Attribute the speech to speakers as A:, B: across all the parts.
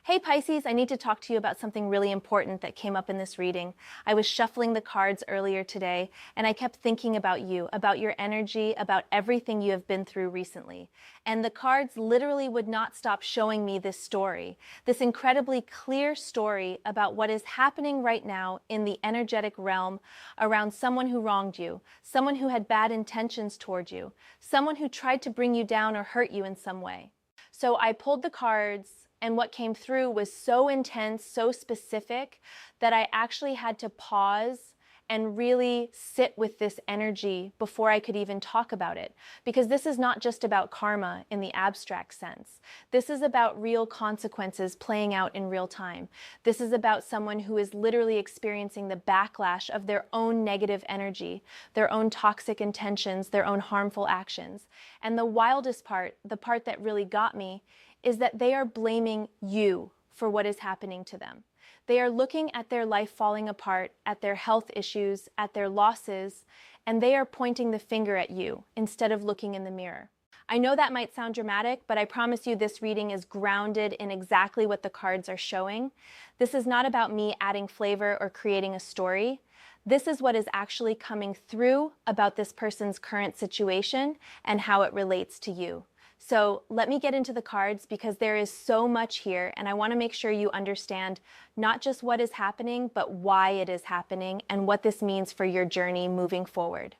A: Hey Pisces, I need to talk to you about something really important that came up in this reading. I was shuffling the cards earlier today, and I kept thinking about you, about your energy, about everything you have been through recently. And the cards literally would not stop showing me this story, this incredibly clear story about what is happening right now in the energetic realm around someone who wronged you, someone who had bad intentions toward you, someone who tried to bring you down or hurt you in some way. So I pulled the cards, and what came through was so intense, so specific, that I actually had to pause and really sit with this energy before I could even talk about it. Because this is not just about karma in the abstract sense. This is about real consequences playing out in real time. This is about someone who is literally experiencing the backlash of their own negative energy, their own toxic intentions, their own harmful actions. And the wildest part, the part that really got me, is that they are blaming you for what is happening to them. They are looking at their life falling apart, at their health issues, at their losses, and they are pointing the finger at you instead of looking in the mirror. I know that might sound dramatic, but I promise you this reading is grounded in exactly what the cards are showing. This is not about me adding flavor or creating a story. This is what is actually coming through about this person's current situation and how it relates to you. So let me get into the cards because there is so much here, and I want to make sure you understand not just what is happening, but why it is happening and what this means for your journey moving forward.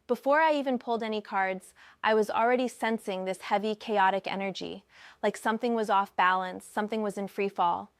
A: Before I even pulled any cards, I was already sensing this heavy, chaotic energy, like something was off balance, something was in free fall.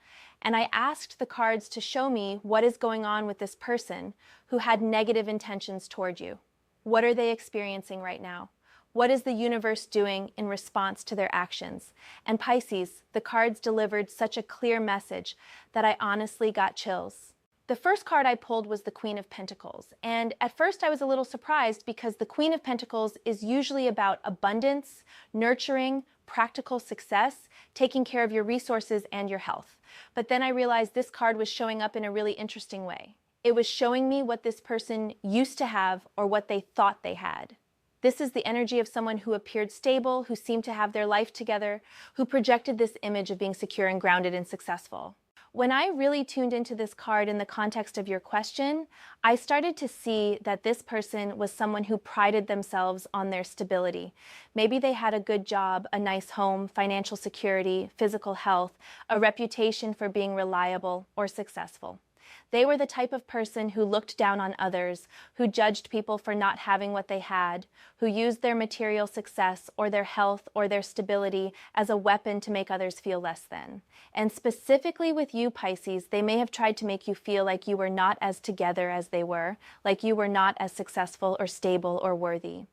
A: And I asked the cards to show me what is going on with this person who had negative intentions toward you. What are they experiencing right now? What is the universe doing in response to their actions? And Pisces, the cards delivered such a clear message that I honestly got chills. The first card I pulled was the Queen of Pentacles, and at first I was a little surprised because the Queen of Pentacles is usually about abundance, nurturing, practical success, taking care of your resources and your health. But then I realized this card was showing up in a really interesting way. It was showing me what this person used to have or what they thought they had. This is the energy of someone who appeared stable, who seemed to have their life together, who projected this image of being secure and grounded and successful. When I really tuned into this card in the context of your question, I started to see that this person was someone who prided themselves on their stability. Maybe they had a good job, a nice home, financial security, physical health, a reputation for being reliable or successful. They were the type of person who looked down on others, who judged people for not having what they had, who used their material success or their health or their stability as a weapon to make others feel less than. And specifically with you, Pisces, they may have tried to make you feel like you were not as together as they were, like you were not as successful or stable or worthy.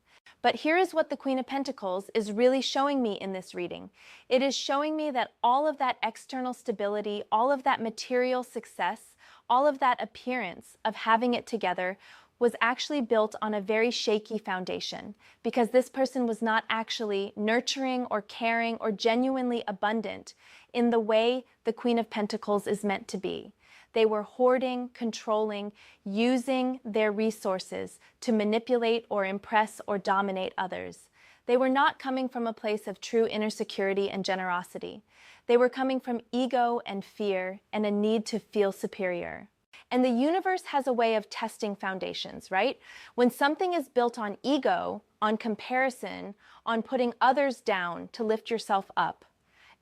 A: But here is what the Queen of Pentacles is really showing me in this reading. It is showing me that all of that external stability, all of that material success, all of that appearance of having it together was actually built on a very shaky foundation because this person was not actually nurturing or caring or genuinely abundant in the way the Queen of Pentacles is meant to be. They were hoarding, controlling, using their resources to manipulate or impress or dominate others. They were not coming from a place of true inner security and generosity. They were coming from ego and fear and a need to feel superior. And the universe has a way of testing foundations, right? When something is built on ego, on comparison, on putting others down to lift yourself up,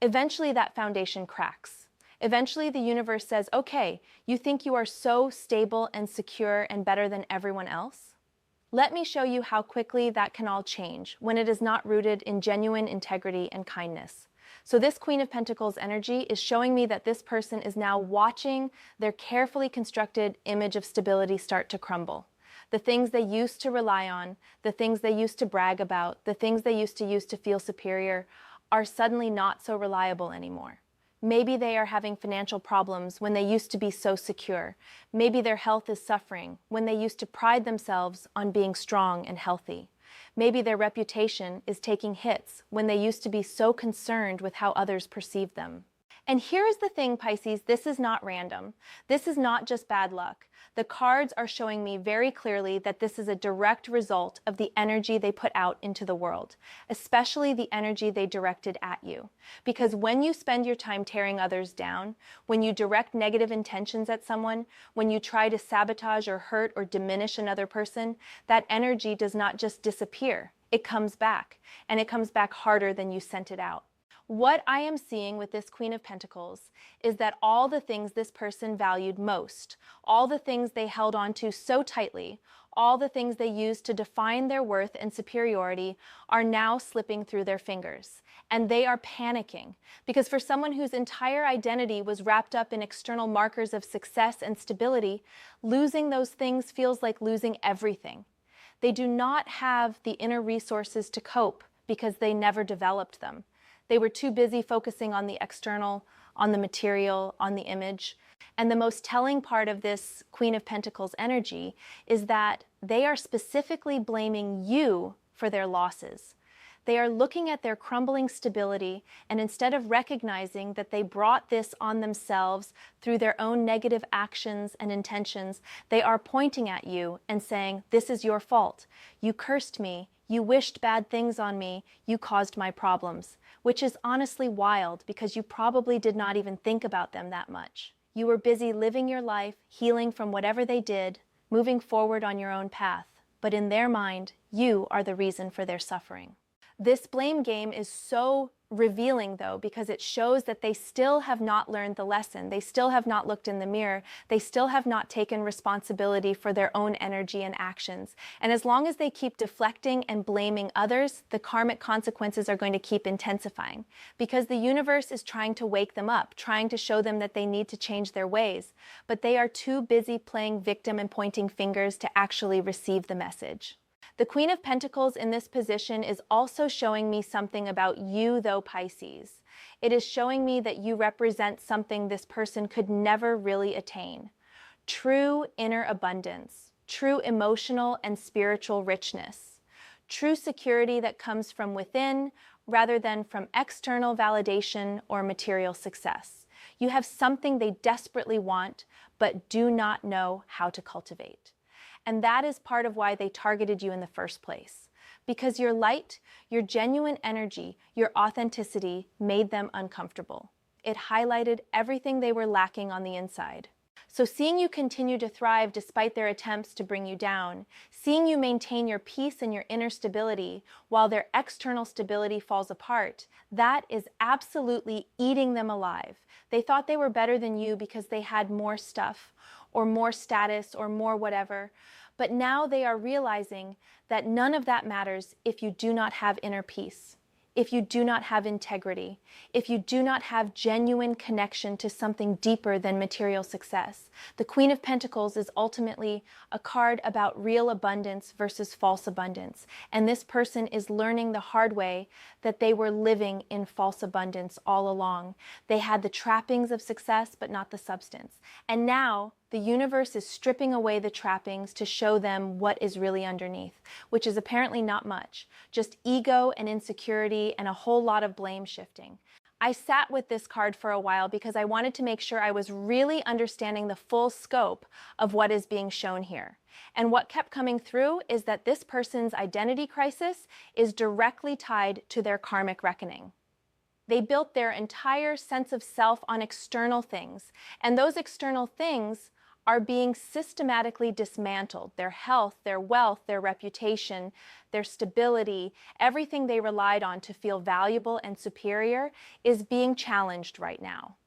A: eventually that foundation cracks. Eventually the universe says, okay, you think you are so stable and secure and better than everyone else? Let me show you how quickly that can all change when it is not rooted in genuine integrity and kindness. So this Queen of Pentacles energy is showing me that this person is now watching their carefully constructed image of stability start to crumble. The things they used to rely on, the things they used to brag about, the things they used to use to feel superior are suddenly not so reliable anymore. Maybe they are having financial problems when they used to be so secure. Maybe their health is suffering when they used to pride themselves on being strong and healthy. Maybe their reputation is taking hits when they used to be so concerned with how others perceive them. And here is the thing, Pisces, this is not random. This is not just bad luck. The cards are showing me very clearly that this is a direct result of the energy they put out into the world, especially the energy they directed at you. Because when you spend your time tearing others down, when you direct negative intentions at someone, when you try to sabotage or hurt or diminish another person, that energy does not just disappear. It comes back, and it comes back harder than you sent it out. What I am seeing with this Queen of Pentacles is that all the things this person valued most, all the things they held on to so tightly, all the things they used to define their worth and superiority are now slipping through their fingers. And they are panicking because for someone whose entire identity was wrapped up in external markers of success and stability, losing those things feels like losing everything. They do not have the inner resources to cope because they never developed them. They were too busy focusing on the external, on the material, on the image. And the most telling part of this Queen of Pentacles energy is that they are specifically blaming you for their losses. They are looking at their crumbling stability, and instead of recognizing that they brought this on themselves through their own negative actions and intentions, they are pointing at you and saying, "This is your fault. You cursed me. You wished bad things on me. You caused my problems," which is honestly wild because you probably did not even think about them that much. You were busy living your life, healing from whatever they did, moving forward on your own path. But in their mind, you are the reason for their suffering. This blame game is so revealing, though, because it shows that they still have not learned the lesson. They still have not looked in the mirror. They still have not taken responsibility for their own energy and actions. And as long as they keep deflecting and blaming others, the karmic consequences are going to keep intensifying because the universe is trying to wake them up, trying to show them that they need to change their ways. But they are too busy playing victim and pointing fingers to actually receive the message. The Queen of Pentacles in this position is also showing me something about you, though, Pisces. It is showing me that you represent something this person could never really attain. True inner abundance, true emotional and spiritual richness, true security that comes from within rather than from external validation or material success. You have something they desperately want, but do not know how to cultivate. And that is part of why they targeted you in the first place. Because your light, your genuine energy, your authenticity made them uncomfortable. It highlighted everything they were lacking on the inside. So seeing you continue to thrive despite their attempts to bring you down, seeing you maintain your peace and your inner stability while their external stability falls apart, that is absolutely eating them alive. They thought they were better than you because they had more stuff, or more status, or more whatever. But now they are realizing that none of that matters if you do not have inner peace, if you do not have integrity, if you do not have genuine connection to something deeper than material success. The Queen of Pentacles is ultimately a card about real abundance versus false abundance. And this person is learning the hard way that they were living in false abundance all along. They had the trappings of success, but not the substance. And now the universe is stripping away the trappings to show them what is really underneath, which is apparently not much, just ego and insecurity and a whole lot of blame shifting. I sat with this card for a while because I wanted to make sure I was really understanding the full scope of what is being shown here. And what kept coming through is that this person's identity crisis is directly tied to their karmic reckoning. They built their entire sense of self on external things, and those external things are being systematically dismantled. Their health, their wealth, their reputation, their stability, everything they relied on to feel valuable and superior is being challenged right now.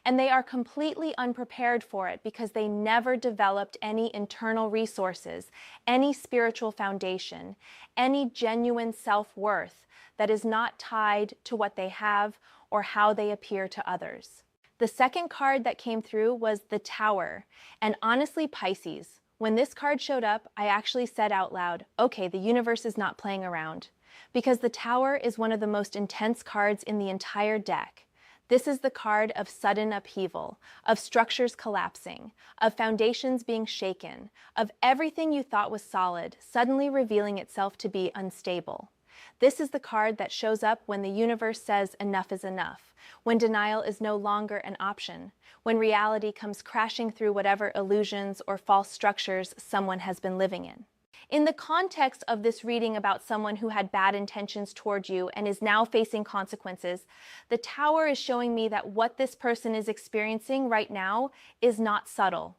A: And they are completely unprepared for it because they never developed any internal resources, any spiritual foundation, any genuine self-worth that is not tied to what they have or how they appear to others. The second card that came through was the Tower. And honestly, Pisces, when this card showed up, I actually said out loud, okay, the universe is not playing around. Because the Tower is one of the most intense cards in the entire deck. This is the card of sudden upheaval, of structures collapsing, of foundations being shaken, of everything you thought was solid suddenly revealing itself to be unstable. This is the card that shows up when the universe says enough is enough, when denial is no longer an option, when reality comes crashing through whatever illusions or false structures someone has been living in. In the context of this reading about someone who had bad intentions toward you and is now facing consequences, the Tower is showing me that what this person is experiencing right now is not subtle.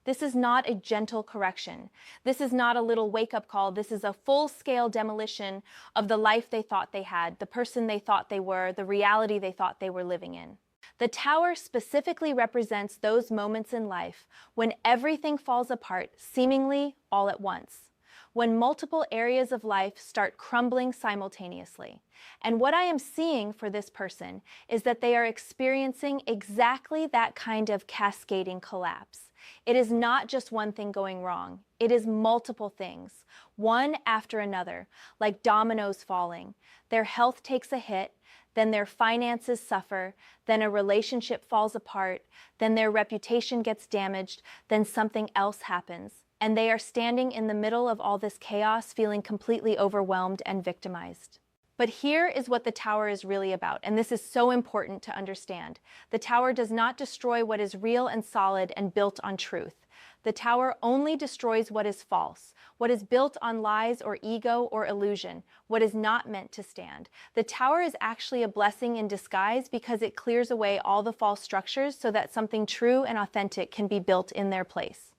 A: This is not a gentle correction. This is not a little wake-up call. This is a full-scale demolition of the life they thought they had, the person they thought they were, the reality they thought they were living in. The Tower specifically represents those moments in life when everything falls apart seemingly all at once, when multiple areas of life start crumbling simultaneously. And what I am seeing for this person is that they are experiencing exactly that kind of cascading collapse. It is not just one thing going wrong. It is multiple things, one after another, like dominoes falling. Their health takes a hit, then their finances suffer, then a relationship falls apart, then their reputation gets damaged, then something else happens. And they are standing in the middle of all this chaos, feeling completely overwhelmed and victimized. But here is what the Tower is really about, and this is so important to understand. The Tower does not destroy what is real and solid and built on truth. The Tower only destroys what is false, what is built on lies or ego or illusion, what is not meant to stand. The Tower is actually a blessing in disguise because it clears away all the false structures so that something true and authentic can be built in their place.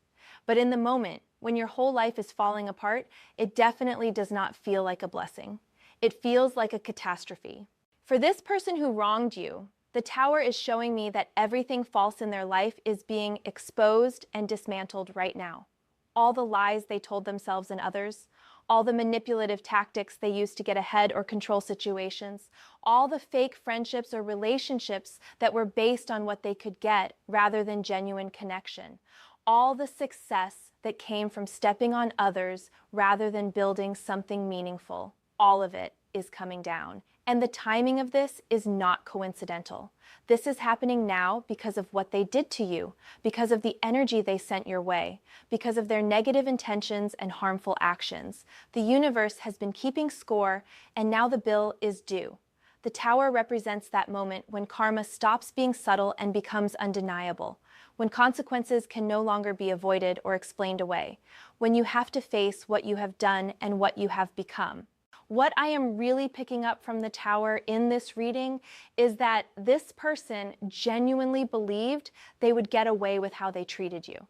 A: But in the moment, when your whole life is falling apart, it definitely does not feel like a blessing. It feels like a catastrophe. For this person who wronged you, the Tower is showing me that everything false in their life is being exposed and dismantled right now. All the lies they told themselves and others, all the manipulative tactics they used to get ahead or control situations, all the fake friendships or relationships that were based on what they could get rather than genuine connection. All the success that came from stepping on others rather than building something meaningful, all of it is coming down. And the timing of this is not coincidental. This is happening now because of what they did to you, because of the energy they sent your way, because of their negative intentions and harmful actions. The universe has been keeping score, and now the bill is due. The Tower represents that moment when karma stops being subtle and becomes undeniable, when consequences can no longer be avoided or explained away, when you have to face what you have done and what you have become. What I am really picking up from the Tower in this reading is that this person genuinely believed they would get away with how they treated you.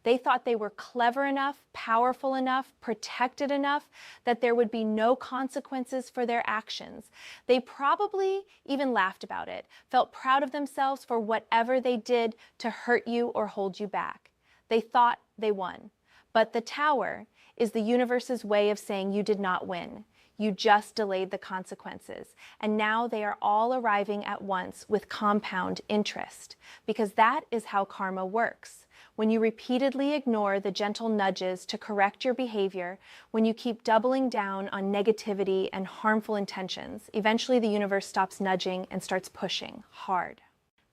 A: They thought they were clever enough, powerful enough, protected enough that there would be no consequences for their actions. They probably even laughed about it, felt proud of themselves for whatever they did to hurt you or hold you back. They thought they won. But the Tower is the universe's way of saying you did not win. You just delayed the consequences. And now they are all arriving at once with compound interest, because that is how karma works. When you repeatedly ignore the gentle nudges to correct your behavior, when you keep doubling down on negativity and harmful intentions, eventually the universe stops nudging and starts pushing hard.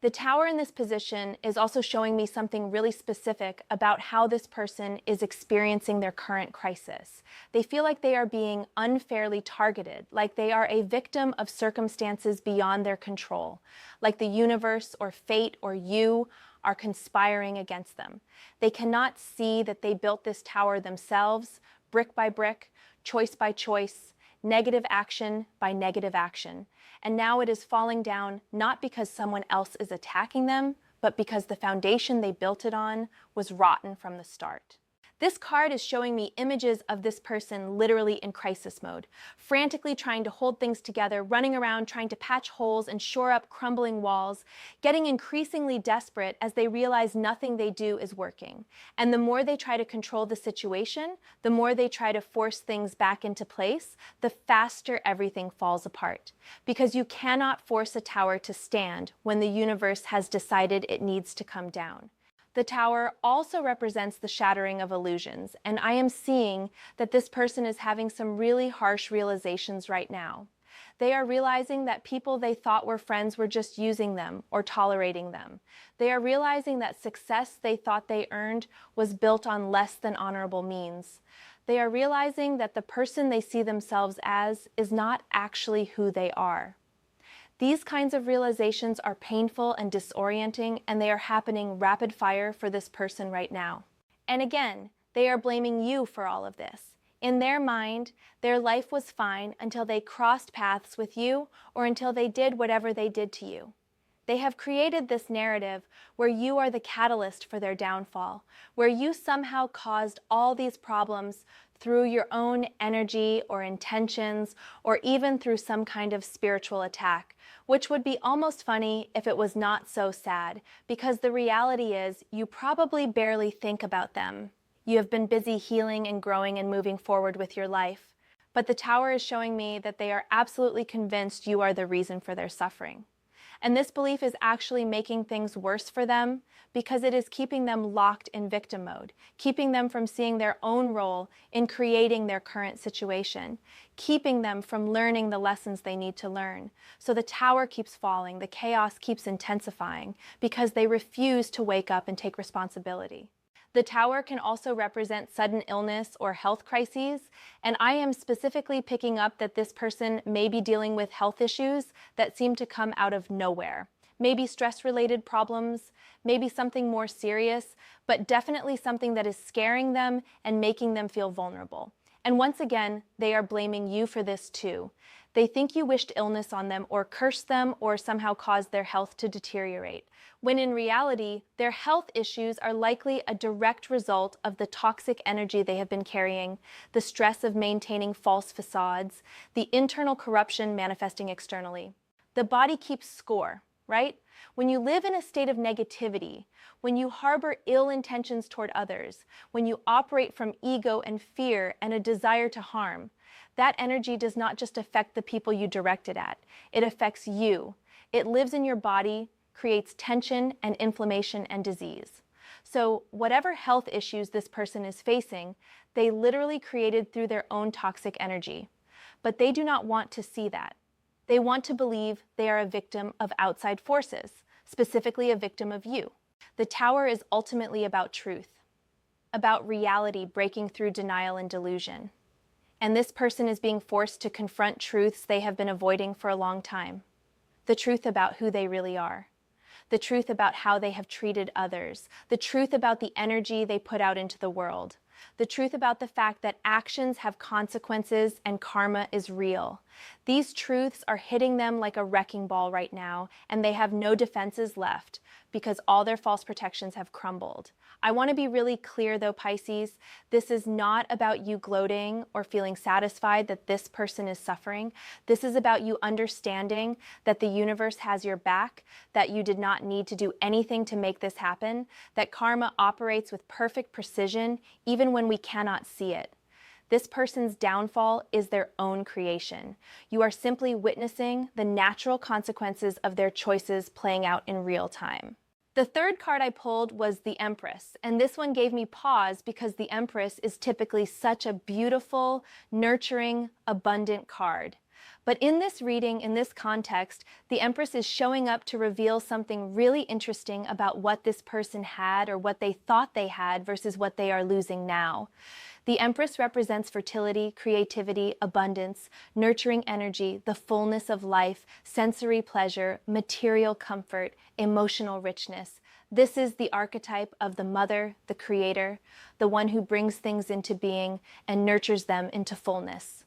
A: The Tower in this position is also showing me something really specific about how this person is experiencing their current crisis. They feel like they are being unfairly targeted, like they are a victim of circumstances beyond their control, like the universe or fate or you are conspiring against them. They cannot see that they built this tower themselves, brick by brick, choice by choice, negative action by negative action. And now it is falling down not because someone else is attacking them, but because the foundation they built it on was rotten from the start. This card is showing me images of this person literally in crisis mode, frantically trying to hold things together, running around trying to patch holes and shore up crumbling walls, getting increasingly desperate as they realize nothing they do is working. And the more they try to control the situation, the more they try to force things back into place, the faster everything falls apart. Because you cannot force a tower to stand when the universe has decided it needs to come down. The Tower also represents the shattering of illusions, and I am seeing that this person is having some really harsh realizations right now. They are realizing that people they thought were friends were just using them or tolerating them. They are realizing that success they thought they earned was built on less than honorable means. They are realizing that the person they see themselves as is not actually who they are. These kinds of realizations are painful and disorienting, and they are happening rapid fire for this person right now. And again, they are blaming you for all of this. In their mind, their life was fine until they crossed paths with you or until they did whatever they did to you. They have created this narrative where you are the catalyst for their downfall, where you somehow caused all these problems through your own energy or intentions, or even through some kind of spiritual attack, which would be almost funny if it was not so sad, because the reality is you probably barely think about them. You have been busy healing and growing and moving forward with your life. But the Tower is showing me that they are absolutely convinced you are the reason for their suffering. And this belief is actually making things worse for them because it is keeping them locked in victim mode, keeping them from seeing their own role in creating their current situation, keeping them from learning the lessons they need to learn. So the Tower keeps falling, the chaos keeps intensifying because they refuse to wake up and take responsibility. The Tower can also represent sudden illness or health crises, and I am specifically picking up that this person may be dealing with health issues that seem to come out of nowhere. Maybe stress-related problems, maybe something more serious, but definitely something that is scaring them and making them feel vulnerable. And once again, they are blaming you for this too. They think you wished illness on them or cursed them or somehow caused their health to deteriorate, when in reality, their health issues are likely a direct result of the toxic energy they have been carrying, the stress of maintaining false facades, the internal corruption manifesting externally. The body keeps score, right? When you live in a state of negativity, when you harbor ill intentions toward others, when you operate from ego and fear and a desire to harm, that energy does not just affect the people you direct it at. It affects you. It lives in your body, creates tension and inflammation and disease. So whatever health issues this person is facing, they literally created through their own toxic energy. But they do not want to see that. They want to believe they are a victim of outside forces, specifically a victim of you. The Tower is ultimately about truth, about reality breaking through denial and delusion. And this person is being forced to confront truths they have been avoiding for a long time. The truth about who they really are. The truth about how they have treated others. The truth about the energy they put out into the world. The truth about the fact that actions have consequences and karma is real. These truths are hitting them like a wrecking ball right now, and they have no defenses left because all their false protections have crumbled. I want to be really clear though, Pisces, this is not about you gloating or feeling satisfied that this person is suffering. This is about you understanding that the universe has your back, that you did not need to do anything to make this happen, that karma operates with perfect precision even when we cannot see it. This person's downfall is their own creation. You are simply witnessing the natural consequences of their choices playing out in real time. The third card I pulled was the Empress, and this one gave me pause because the Empress is typically such a beautiful, nurturing, abundant card. But in this reading, in this context, the Empress is showing up to reveal something really interesting about what this person had or what they thought they had versus what they are losing now. The Empress represents fertility, creativity, abundance, nurturing energy, the fullness of life, sensory pleasure, material comfort, emotional richness. This is the archetype of the mother, the creator, the one who brings things into being and nurtures them into fullness.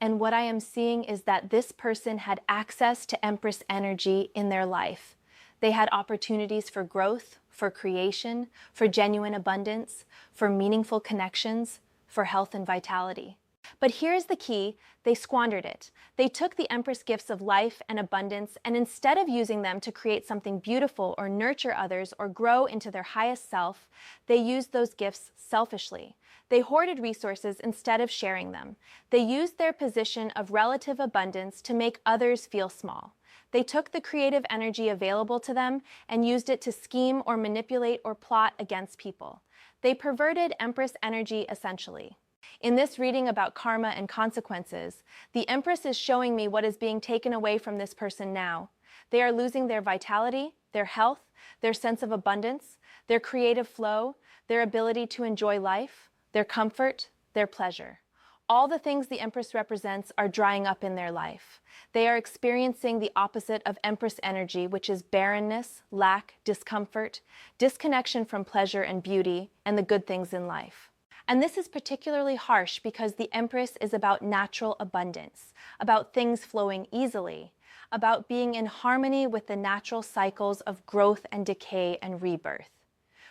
A: And what I am seeing is that this person had access to Empress energy in their life. They had opportunities for growth, for creation, for genuine abundance, for meaningful connections, for health and vitality. But here's the key, they squandered it. They took the Empress gifts of life and abundance, and instead of using them to create something beautiful or nurture others or grow into their highest self, they used those gifts selfishly. They hoarded resources instead of sharing them. They used their position of relative abundance to make others feel small. They took the creative energy available to them and used it to scheme or manipulate or plot against people. They perverted Empress energy essentially. In this reading about karma and consequences, the Empress is showing me what is being taken away from this person now. They are losing their vitality, their health, their sense of abundance, their creative flow, their ability to enjoy life, their comfort, their pleasure. All the things the Empress represents are drying up in their life. They are experiencing the opposite of Empress energy, which is barrenness, lack, discomfort, disconnection from pleasure and beauty, and the good things in life. And this is particularly harsh because the Empress is about natural abundance, about things flowing easily, about being in harmony with the natural cycles of growth and decay and rebirth.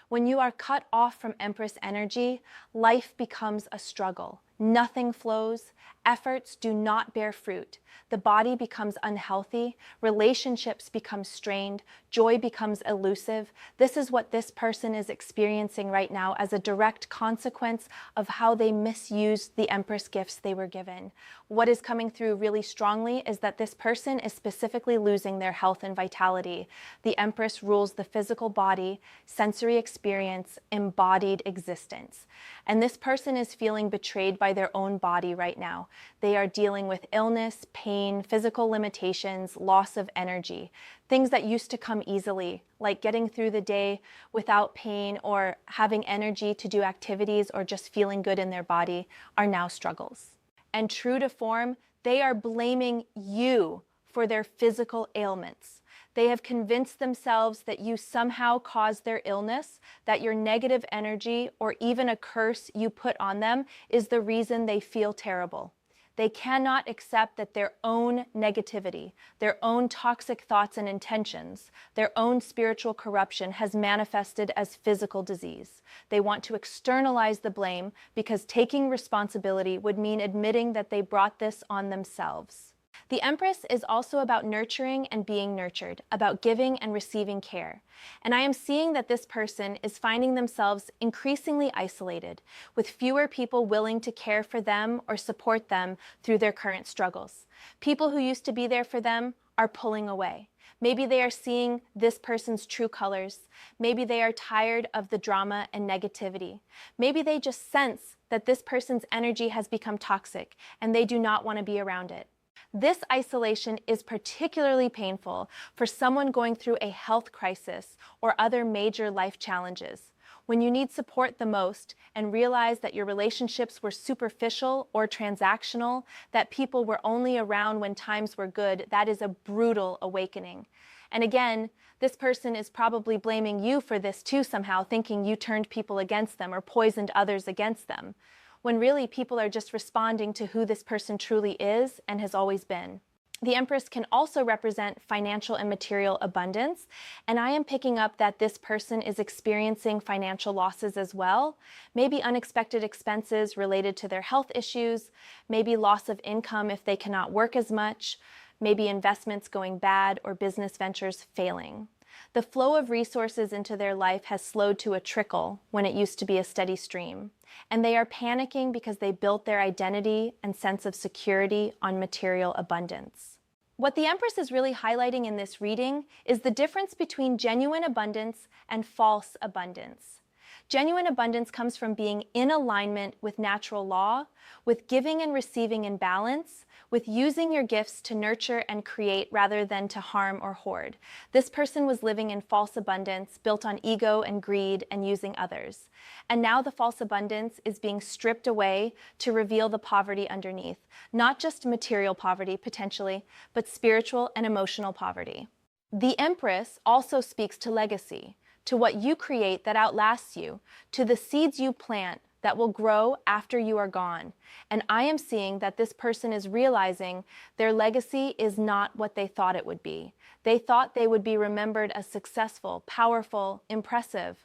A: When you are cut off from Empress energy, life becomes a struggle. Nothing flows, efforts do not bear fruit, the body becomes unhealthy, relationships become strained, joy becomes elusive. This is what this person is experiencing right now as a direct consequence of how they misused the Empress gifts they were given. What is coming through really strongly is that this person is specifically losing their health and vitality. The Empress rules the physical body, sensory experience, embodied existence. And this person is feeling betrayed by their own body right now. They are dealing with illness, pain, physical limitations, loss of energy. Things that used to come easily, like getting through the day without pain or having energy to do activities or just feeling good in their body, are now struggles. And true to form, they are blaming you for their physical ailments. They have convinced themselves that you somehow caused their illness, that your negative energy or even a curse you put on them is the reason they feel terrible. They cannot accept that their own negativity, their own toxic thoughts and intentions, their own spiritual corruption has manifested as physical disease. They want to externalize the blame because taking responsibility would mean admitting that they brought this on themselves. The Empress is also about nurturing and being nurtured, about giving and receiving care. And I am seeing that this person is finding themselves increasingly isolated, with fewer people willing to care for them or support them through their current struggles. People who used to be there for them are pulling away. Maybe they are seeing this person's true colors. Maybe they are tired of the drama and negativity. Maybe they just sense that this person's energy has become toxic and they do not want to be around it. This isolation is particularly painful for someone going through a health crisis or other major life challenges. When you need support the most and realize that your relationships were superficial or transactional, that people were only around when times were good, that is a brutal awakening. And again, this person is probably blaming you for this too somehow, thinking you turned people against them or poisoned others against them, when really people are just responding to who this person truly is and has always been. The Empress can also represent financial and material abundance, and I am picking up that this person is experiencing financial losses as well, maybe unexpected expenses related to their health issues, maybe loss of income if they cannot work as much, maybe investments going bad or business ventures failing. The flow of resources into their life has slowed to a trickle when it used to be a steady stream. And they are panicking because they built their identity and sense of security on material abundance. What the Empress is really highlighting in this reading is the difference between genuine abundance and false abundance. Genuine abundance comes from being in alignment with natural law, with giving and receiving in balance, with using your gifts to nurture and create rather than to harm or hoard. This person was living in false abundance, built on ego and greed and using others. And now the false abundance is being stripped away to reveal the poverty underneath. Not just material poverty, potentially, but spiritual and emotional poverty. The Empress also speaks to legacy, to what you create that outlasts you, to the seeds you plant that will grow after you are gone. And I am seeing that this person is realizing their legacy is not what they thought it would be. They thought they would be remembered as successful, powerful, impressive.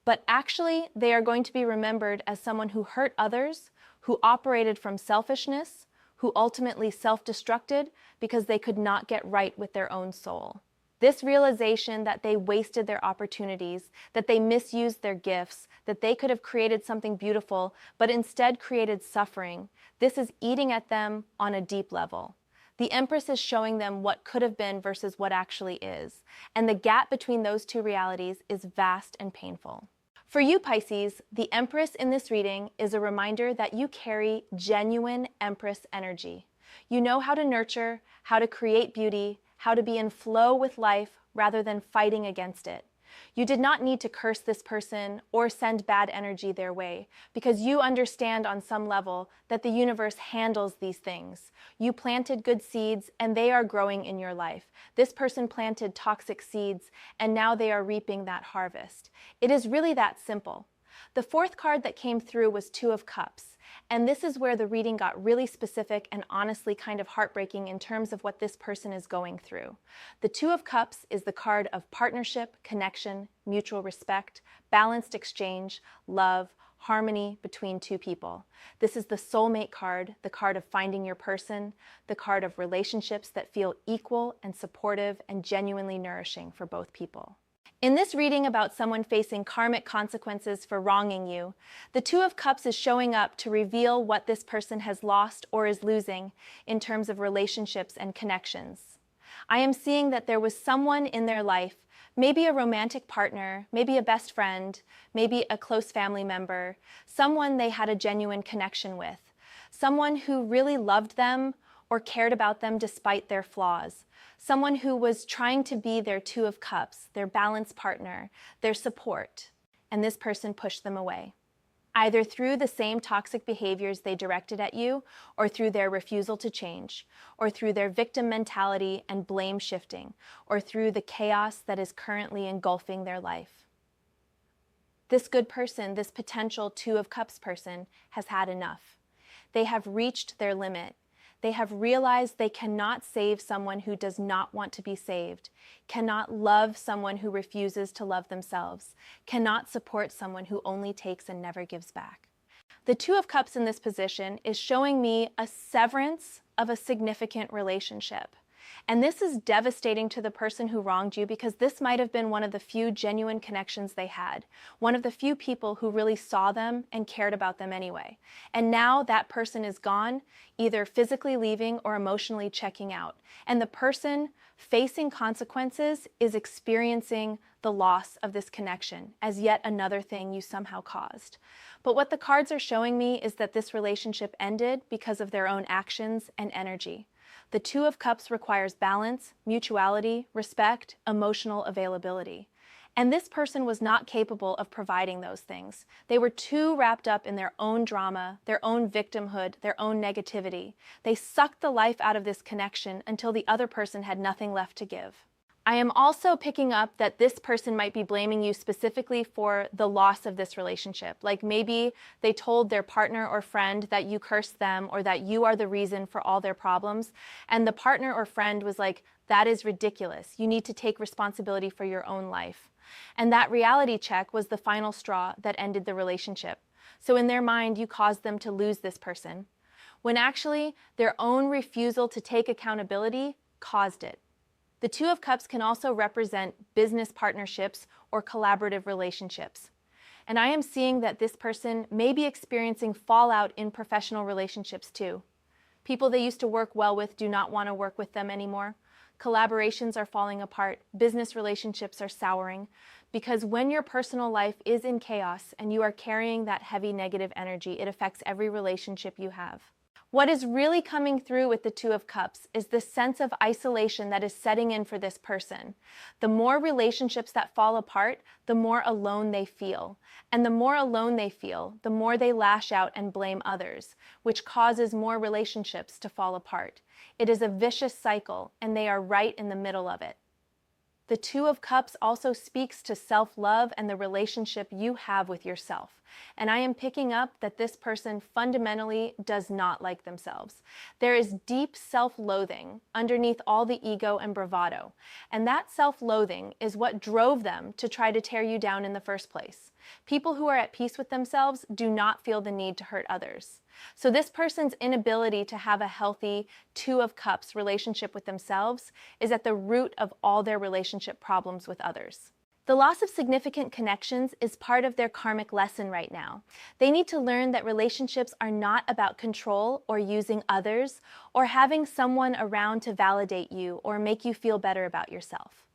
A: But actually, they are going to be remembered as someone who hurt others, who operated from selfishness, who ultimately self-destructed because they could not get right with their own soul. This realization that they wasted their opportunities, that they misused their gifts, that they could have created something beautiful, but instead created suffering, this is eating at them on a deep level. The Empress is showing them what could have been versus what actually is, and the gap between those two realities is vast and painful. For you, Pisces, the Empress in this reading is a reminder that you carry genuine Empress energy. You know how to nurture, how to create beauty, how to be in flow with life rather than fighting against it. You did not need to curse this person or send bad energy their way, because you understand on some level that the universe handles these things. You planted good seeds and they are growing in your life. This person planted toxic seeds and now they are reaping that harvest. It is really that simple. The fourth card that came through was Two of Cups. And this is where the reading got really specific and honestly kind of heartbreaking in terms of what this person is going through. The Two of Cups is the card of partnership, connection, mutual respect, balanced exchange, love, harmony between two people. This is the soulmate card, the card of finding your person, the card of relationships that feel equal and supportive and genuinely nourishing for both people. In this reading about someone facing karmic consequences for wronging you, the Two of Cups is showing up to reveal what this person has lost or is losing in terms of relationships and connections. I am seeing that there was someone in their life, maybe a romantic partner, maybe a best friend, maybe a close family member, someone they had a genuine connection with, someone who really loved them or cared about them despite their flaws. Someone who was trying to be their Two of Cups, their balanced partner, their support, and this person pushed them away. Either through the same toxic behaviors they directed at you, or through their refusal to change, or through their victim mentality and blame shifting, or through the chaos that is currently engulfing their life. This good person, this potential Two of Cups person, has had enough. They have reached their limit. They have realized they cannot save someone who does not want to be saved, cannot love someone who refuses to love themselves, cannot support someone who only takes and never gives back. The Two of Cups in this position is showing me a severance of a significant relationship. And this is devastating to the person who wronged you, because this might have been one of the few genuine connections they had, one of the few people who really saw them and cared about them anyway. And now that person is gone, either physically leaving or emotionally checking out. And the person facing consequences is experiencing the loss of this connection as yet another thing you somehow caused. But what the cards are showing me is that this relationship ended because of their own actions and energy. The Two of Cups requires balance, mutuality, respect, emotional availability. And this person was not capable of providing those things. They were too wrapped up in their own drama, their own victimhood, their own negativity. They sucked the life out of this connection until the other person had nothing left to give. I am also picking up that this person might be blaming you specifically for the loss of this relationship. Like maybe they told their partner or friend that you cursed them or that you are the reason for all their problems. And the partner or friend was like, that is ridiculous. You need to take responsibility for your own life. And that reality check was the final straw that ended the relationship. So in their mind, you caused them to lose this person, when actually their own refusal to take accountability caused it. The Two of Cups can also represent business partnerships or collaborative relationships. And I am seeing that this person may be experiencing fallout in professional relationships too. People they used to work well with do not want to work with them anymore. Collaborations are falling apart. Business relationships are souring. Because when your personal life is in chaos and you are carrying that heavy negative energy, it affects every relationship you have. What is really coming through with the Two of Cups is the sense of isolation that is setting in for this person. The more relationships that fall apart, the more alone they feel. And the more alone they feel, the more they lash out and blame others, which causes more relationships to fall apart. It is a vicious cycle, and they are right in the middle of it. The Two of Cups also speaks to self-love and the relationship you have with yourself. And I am picking up that this person fundamentally does not like themselves. There is deep self-loathing underneath all the ego and bravado. And that self-loathing is what drove them to try to tear you down in the first place. People who are at peace with themselves do not feel the need to hurt others. So this person's inability to have a healthy Two of Cups relationship with themselves is at the root of all their relationship problems with others. The loss of significant connections is part of their karmic lesson right now. They need to learn that relationships are not about control or using others or having someone around to validate you or make you feel better about yourself.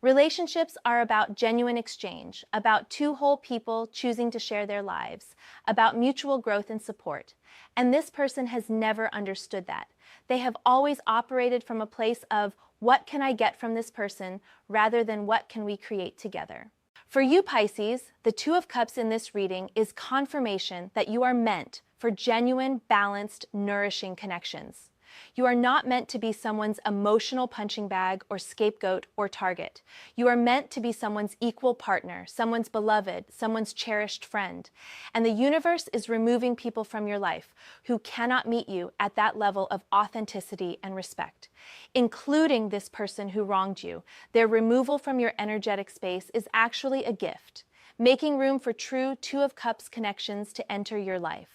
A: Relationships are about genuine exchange, about two whole people choosing to share their lives, about mutual growth and support. And this person has never understood that. They have always operated from a place of, what can I get from this person, rather than what can we create together? For you, Pisces, the Two of Cups in this reading is confirmation that you are meant for genuine, balanced, nourishing connections. You are not meant to be someone's emotional punching bag or scapegoat or target. You are meant to be someone's equal partner, someone's beloved, someone's cherished friend. And the universe is removing people from your life who cannot meet you at that level of authenticity and respect, including this person who wronged you. Their removal from your energetic space is actually a gift, making room for true Two of Cups connections to enter your life.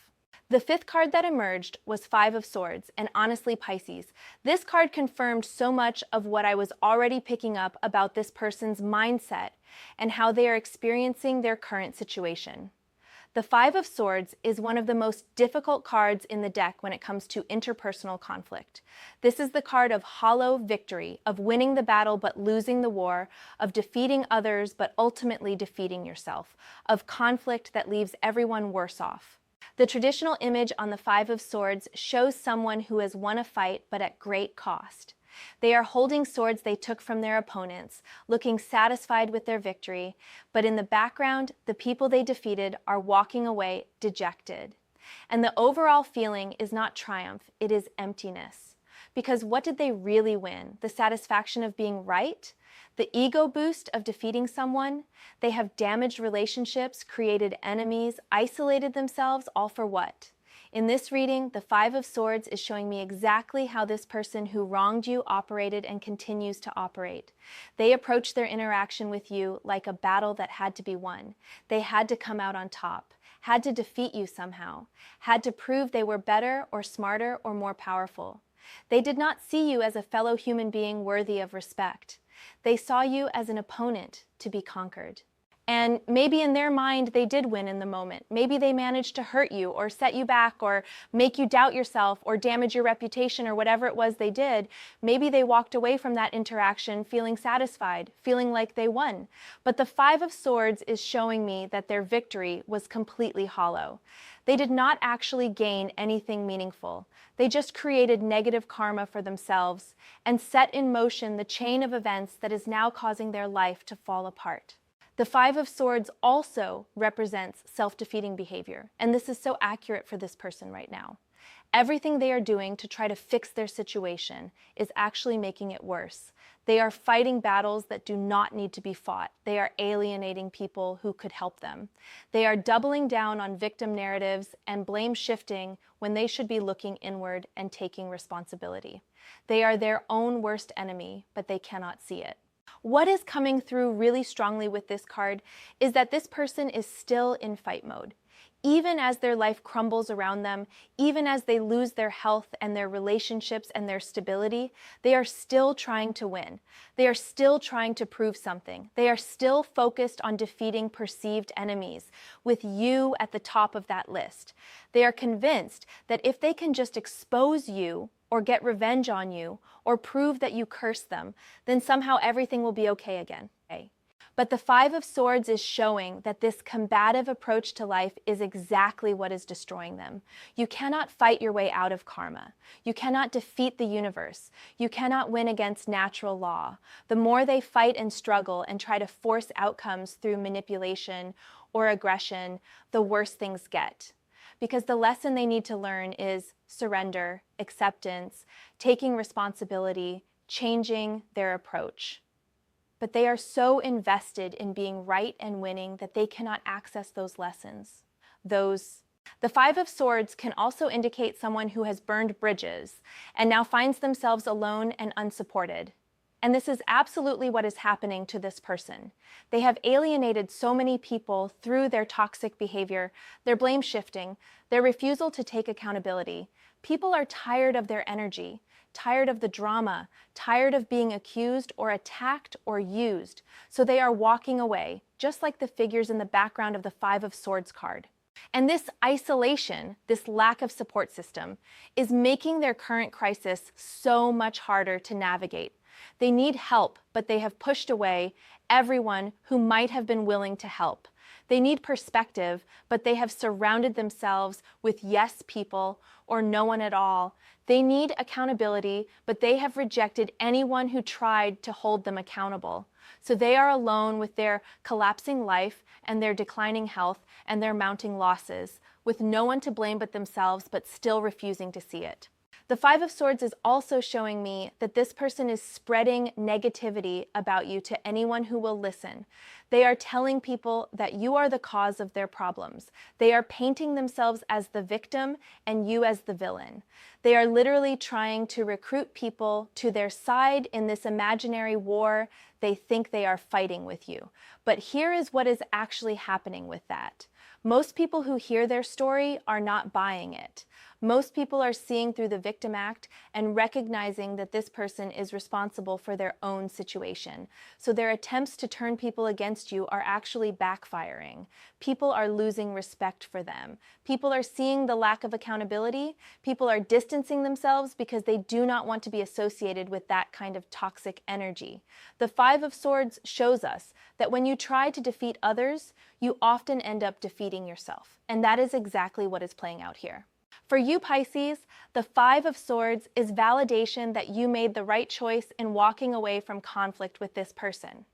A: The fifth card that emerged was Five of Swords, and honestly, Pisces, this card confirmed so much of what I was already picking up about this person's mindset and how they are experiencing their current situation. The Five of Swords is one of the most difficult cards in the deck when it comes to interpersonal conflict. This is the card of hollow victory, of winning the battle but losing the war, of defeating others but ultimately defeating yourself, of conflict that leaves everyone worse off. The traditional image on the Five of Swords shows someone who has won a fight but at great cost. They are holding swords they took from their opponents, looking satisfied with their victory, but in the background, the people they defeated are walking away dejected. And the overall feeling is not triumph, it is emptiness. Because what did they really win? The satisfaction of being right? The ego boost of defeating someone? They have damaged relationships, created enemies, isolated themselves, all for what? In this reading, the Five of Swords is showing me exactly how this person who wronged you operated and continues to operate. They approached their interaction with you like a battle that had to be won. They had to come out on top, had to defeat you somehow, had to prove they were better or smarter or more powerful. They did not see you as a fellow human being worthy of respect. They saw you as an opponent to be conquered. And maybe in their mind, they did win in the moment. Maybe they managed to hurt you or set you back or make you doubt yourself or damage your reputation or whatever it was they did. Maybe they walked away from that interaction feeling satisfied, feeling like they won. But the Five of Swords is showing me that their victory was completely hollow. They did not actually gain anything meaningful. They just created negative karma for themselves and set in motion the chain of events that is now causing their life to fall apart. The Five of Swords also represents self-defeating behavior, and this is so accurate for this person right now. Everything they are doing to try to fix their situation is actually making it worse. They are fighting battles that do not need to be fought. They are alienating people who could help them. They are doubling down on victim narratives and blame shifting when they should be looking inward and taking responsibility. They are their own worst enemy, but they cannot see it. What is coming through really strongly with this card is that this person is still in fight mode. Even as their life crumbles around them, even as they lose their health and their relationships and their stability, they are still trying to win. They are still trying to prove something. They are still focused on defeating perceived enemies, with you at the top of that list. They are convinced that if they can just expose you, or get revenge on you, or prove that you cursed them, then somehow everything will be okay again. But the Five of Swords is showing that this combative approach to life is exactly what is destroying them. You cannot fight your way out of karma. You cannot defeat the universe. You cannot win against natural law. The more they fight and struggle and try to force outcomes through manipulation or aggression, the worse things get. Because the lesson they need to learn is surrender, acceptance, taking responsibility, changing their approach. But they are so invested in being right and winning that they cannot access those lessons. The Five of Swords can also indicate someone who has burned bridges and now finds themselves alone and unsupported. And this is absolutely what is happening to this person. They have alienated so many people through their toxic behavior, their blame shifting, their refusal to take accountability. People are tired of their energy, tired of the drama, tired of being accused or attacked or used. So they are walking away, just like the figures in the background of the Five of Swords card. And this isolation, this lack of support system, is making their current crisis so much harder to navigate. They need help, but they have pushed away everyone who might have been willing to help. They need perspective, but they have surrounded themselves with yes people or no one at all. They need accountability, but they have rejected anyone who tried to hold them accountable. So they are alone with their collapsing life and their declining health and their mounting losses, with no one to blame but themselves, but still refusing to see it. The Five of Swords is also showing me that this person is spreading negativity about you to anyone who will listen. They are telling people that you are the cause of their problems. They are painting themselves as the victim and you as the villain. They are literally trying to recruit people to their side in this imaginary war they think they are fighting with you. But here is what is actually happening with that. Most people who hear their story are not buying it. Most people are seeing through the victim act and recognizing that this person is responsible for their own situation. So their attempts to turn people against you are actually backfiring. People are losing respect for them. People are seeing the lack of accountability. People are distancing themselves because they do not want to be associated with that kind of toxic energy. The Five of Swords shows us that when you try to defeat others, you often end up defeating yourself. And that is exactly what is playing out here. For you, Pisces, the Five of Swords is validation that you made the right choice in walking away from conflict with this person.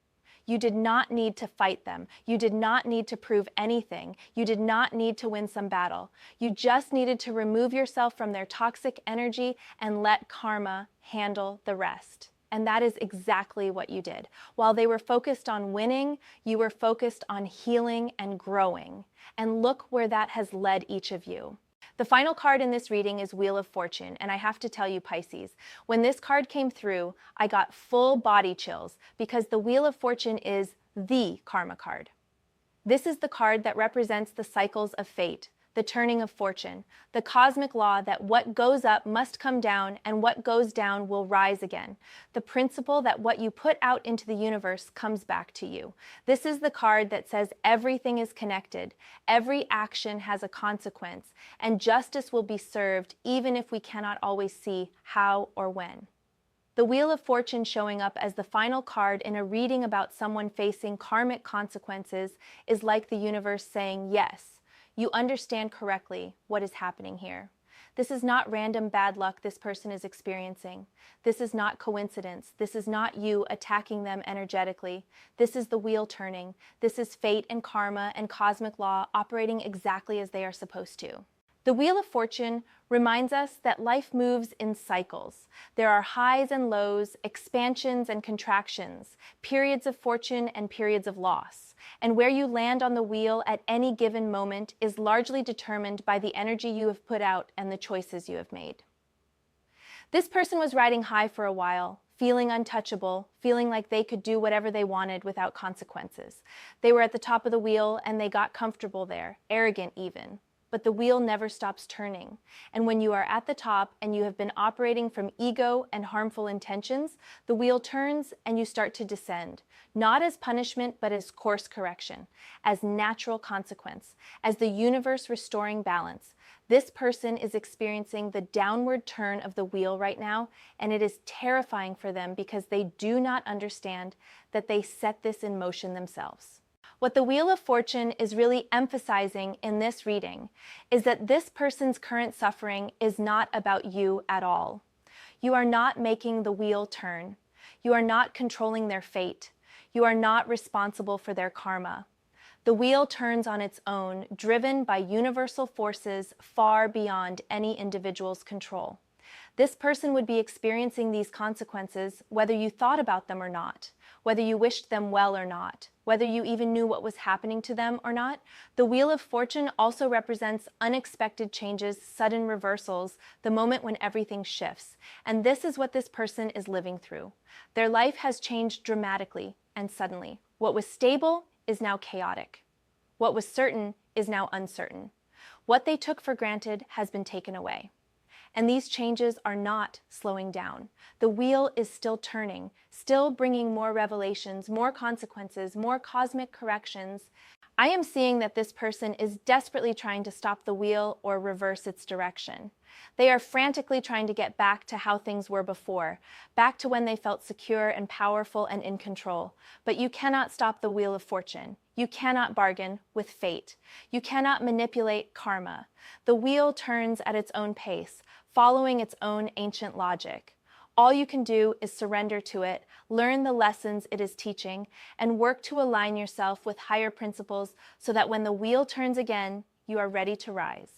A: You did not need to fight them. You did not need to prove anything. You did not need to win some battle. You just needed to remove yourself from their toxic energy and let karma handle the rest. And that is exactly what you did. While they were focused on winning, you were focused on healing and growing. And look where that has led each of you. The final card in this reading is Wheel of Fortune, and I have to tell you, Pisces, when this card came through, I got full body chills because the Wheel of Fortune is the karma card. This is the card that represents the cycles of fate, the turning of fortune, the cosmic law that what goes up must come down and what goes down will rise again, the principle that what you put out into the universe comes back to you. This is the card that says everything is connected, every action has a consequence, and justice will be served even if we cannot always see how or when. The Wheel of Fortune showing up as the final card in a reading about someone facing karmic consequences is like the universe saying, yes, you understand correctly what is happening here. This is not random bad luck this person is experiencing. This is not coincidence. This is not you attacking them energetically. This is the wheel turning. This is fate and karma and cosmic law operating exactly as they are supposed to. The Wheel of Fortune reminds us that life moves in cycles. There are highs and lows, expansions and contractions, periods of fortune and periods of loss. And where you land on the wheel at any given moment is largely determined by the energy you have put out and the choices you have made. This person was riding high for a while, feeling untouchable, feeling like they could do whatever they wanted without consequences. They were at the top of the wheel and they got comfortable there, arrogant even. But the wheel never stops turning. And when you are at the top and you have been operating from ego and harmful intentions, the wheel turns and you start to descend, not as punishment, but as course correction, as natural consequence, as the universe restoring balance. This person is experiencing the downward turn of the wheel right now, and it is terrifying for them because they do not understand that they set this in motion themselves. What the Wheel of Fortune is really emphasizing in this reading is that this person's current suffering is not about you at all. You are not making the wheel turn. You are not controlling their fate. You are not responsible for their karma. The wheel turns on its own, driven by universal forces far beyond any individual's control. This person would be experiencing these consequences whether you thought about them or not, whether you wished them well or not, whether you even knew what was happening to them or not. The Wheel of Fortune also represents unexpected changes, sudden reversals, the moment when everything shifts. And this is what this person is living through. Their life has changed dramatically and suddenly. What was stable is now chaotic. What was certain is now uncertain. What they took for granted has been taken away. And these changes are not slowing down. The wheel is still turning, still bringing more revelations, more consequences, more cosmic corrections. I am seeing that this person is desperately trying to stop the wheel or reverse its direction. They are frantically trying to get back to how things were before, back to when they felt secure and powerful and in control. But you cannot stop the Wheel of Fortune. You cannot bargain with fate. You cannot manipulate karma. The wheel turns at its own pace, following its own ancient logic. All you can do is surrender to it, learn the lessons it is teaching, and work to align yourself with higher principles so that when the wheel turns again, you are ready to rise.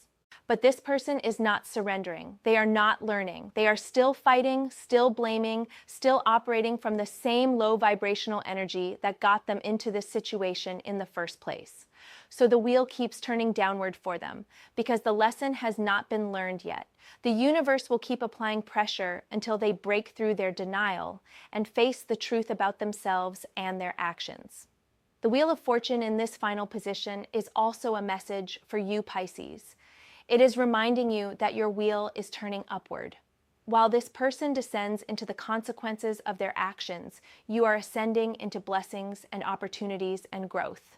A: But this person is not surrendering. They are not learning. They are still fighting, still blaming, still operating from the same low vibrational energy that got them into this situation in the first place. So the wheel keeps turning downward for them because the lesson has not been learned yet. The universe will keep applying pressure until they break through their denial and face the truth about themselves and their actions. The Wheel of Fortune in this final position is also a message for you, Pisces. It is reminding you that your wheel is turning upward. While this person descends into the consequences of their actions, you are ascending into blessings and opportunities and growth.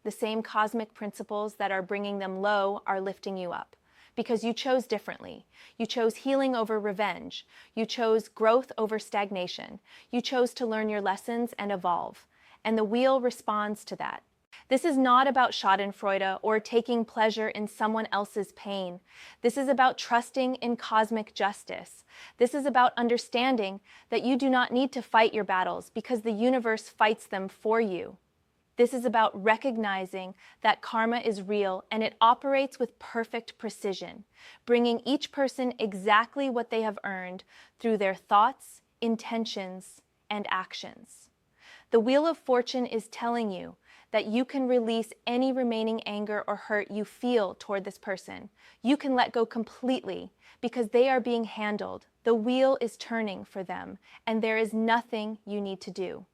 A: The same cosmic principles that are bringing them low are lifting you up because you chose differently. You chose healing over revenge. You chose growth over stagnation. You chose to learn your lessons and evolve. And the wheel responds to that. This is not about schadenfreude or taking pleasure in someone else's pain. This is about trusting in cosmic justice. This is about understanding that you do not need to fight your battles because the universe fights them for you. This is about recognizing that karma is real and it operates with perfect precision, bringing each person exactly what they have earned through their thoughts, intentions, and actions. The Wheel of Fortune is telling you that you can release any remaining anger or hurt you feel toward this person. You can let go completely because they are being handled. The wheel is turning for them, and there is nothing you need to do.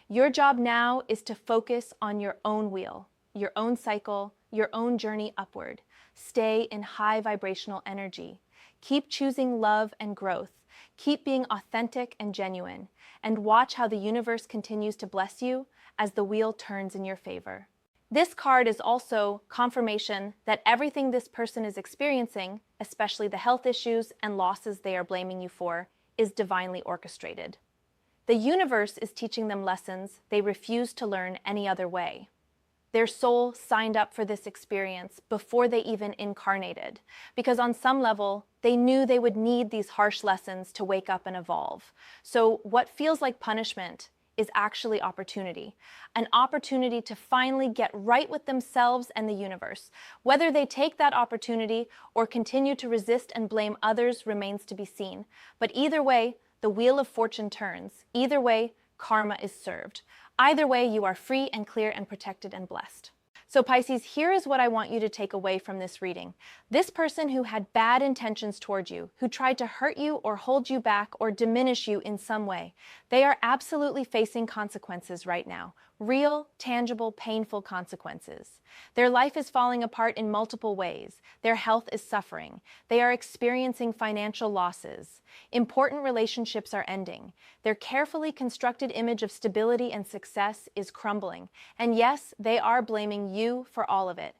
A: Your job now is to focus on your own wheel, your own cycle, your own journey upward. Stay in high vibrational energy. Keep choosing love and growth. Keep being authentic and genuine, and watch how the universe continues to bless you as the wheel turns in your favor. This card is also confirmation that everything this person is experiencing, especially the health issues and losses they are blaming you for, is divinely orchestrated. The universe is teaching them lessons they refuse to learn any other way. Their soul signed up for this experience before they even incarnated, because on some level, they knew they would need these harsh lessons to wake up and evolve. So what feels like punishment is actually opportunity, an opportunity to finally get right with themselves and the universe. Whether they take that opportunity or continue to resist and blame others remains to be seen. But either way, the Wheel of Fortune turns. Either way, karma is served. Either way, you are free and clear and protected and blessed. So Pisces, here is what I want you to take away from this reading. This person who had bad intentions toward you, who tried to hurt you or hold you back or diminish you in some way, they are absolutely facing consequences right now. Real, tangible, painful consequences. Their life is falling apart in multiple ways. Their health is suffering. They are experiencing financial losses. Important relationships are ending. Their carefully constructed image of stability and success is crumbling. And yes, they are blaming you for all of it.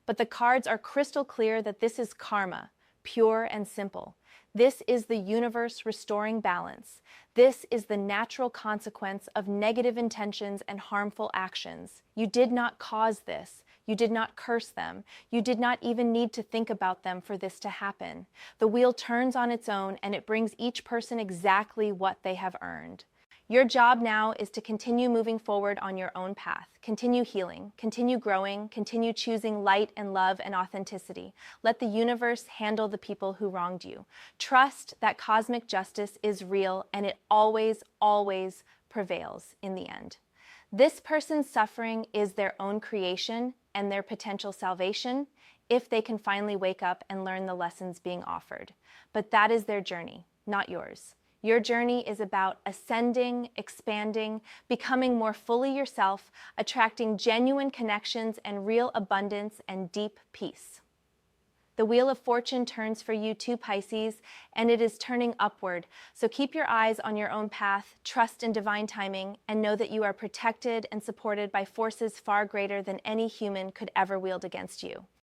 A: But the cards are crystal clear that this is karma, pure and simple. This is the universe restoring balance. This is the natural consequence of negative intentions and harmful actions. You did not cause this. You did not curse them. You did not even need to think about them for this to happen. The wheel turns on its own and it brings each person exactly what they have earned. Your job now is to continue moving forward on your own path. Continue healing, continue growing, continue choosing light and love and authenticity. Let the universe handle the people who wronged you. Trust that cosmic justice is real and it always, always prevails in the end. This person's suffering is their own creation and their potential salvation if they can finally wake up and learn the lessons being offered. But that is their journey, not yours. Your journey is about ascending, expanding, becoming more fully yourself, attracting genuine connections and real abundance and deep peace. The Wheel of Fortune turns for you too, Pisces, and it is turning upward. So keep your eyes on your own path, trust in divine timing, and know that you are protected and supported by forces far greater than any human could ever wield against you.